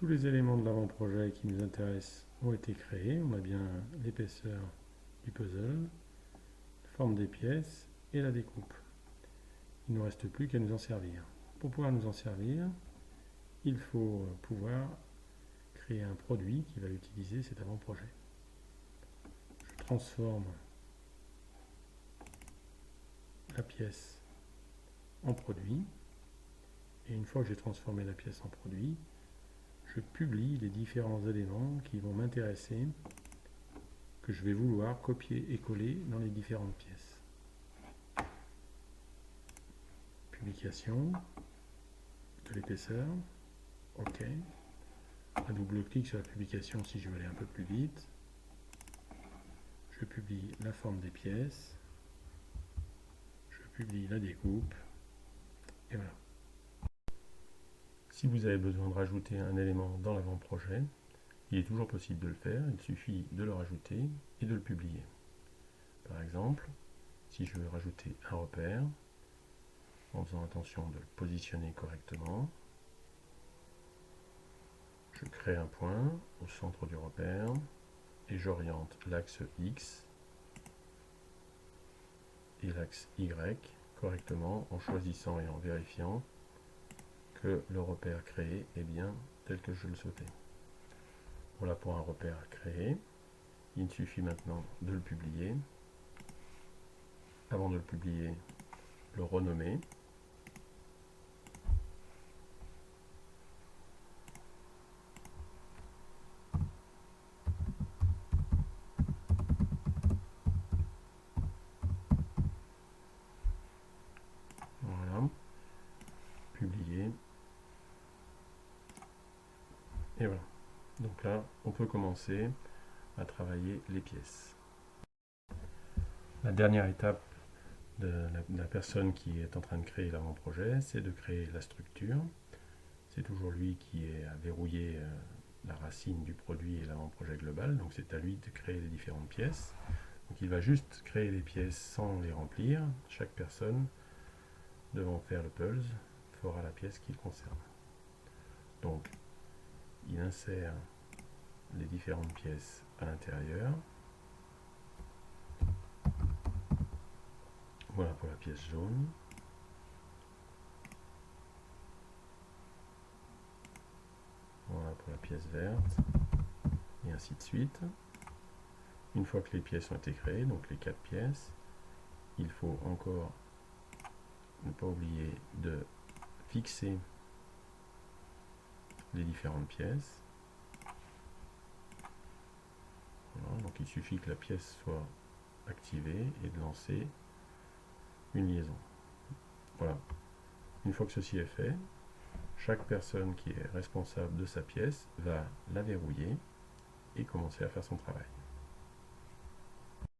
Tous les éléments de l'avant-projet qui nous intéressent ont été créés. On a bien l'épaisseur du puzzle, la forme des pièces et la découpe. Il ne nous reste plus qu'à nous en servir. Pour pouvoir nous en servir, il faut pouvoir créer un produit qui va utiliser cet avant-projet. Je transforme la pièce en produit, et une fois que j'ai transformé la pièce en produit, je publie les différents éléments qui vont m'intéresser, que je vais vouloir copier et coller dans les différentes pièces. Publication de l'épaisseur, OK. Un double clic sur la publication si je veux aller un peu plus vite. Je publie la forme des pièces, je publie la découpe, et voilà. Si vous avez besoin de rajouter un élément dans l'avant-projet, il est toujours possible de le faire, il suffit de le rajouter et de le publier. Par exemple, si je veux rajouter un repère, en faisant attention de le positionner correctement, je crée un point au centre du repère et j'oriente l'axe X et l'axe Y correctement en choisissant et en vérifiant que le repère créé est bien tel que je le souhaitais. Voilà pour un repère créé. Il suffit maintenant de le publier. Avant de le publier, le renommer. Voilà. Publier. Et voilà. Donc là, on peut commencer à travailler les pièces. La dernière étape de la personne qui est en train de créer l'avant-projet, c'est de créer la structure. C'est toujours lui qui est à verrouiller la racine du produit et l'avant-projet global, donc c'est à lui de créer les différentes pièces. Donc il va juste créer les pièces sans les remplir. Chaque personne devant faire le pulse fera la pièce qu'il concerne. Donc il insère les différentes pièces à l'intérieur. Voilà pour la pièce jaune. Voilà pour la pièce verte. Et ainsi de suite. Une fois que les pièces ont été créées, donc les 4 pièces, il faut encore ne pas oublier de fixer les différentes pièces. Voilà, donc il suffit que la pièce soit activée et de lancer une liaison. Voilà. Une fois que ceci est fait, chaque personne qui est responsable de sa pièce va la verrouiller et commencer à faire son travail.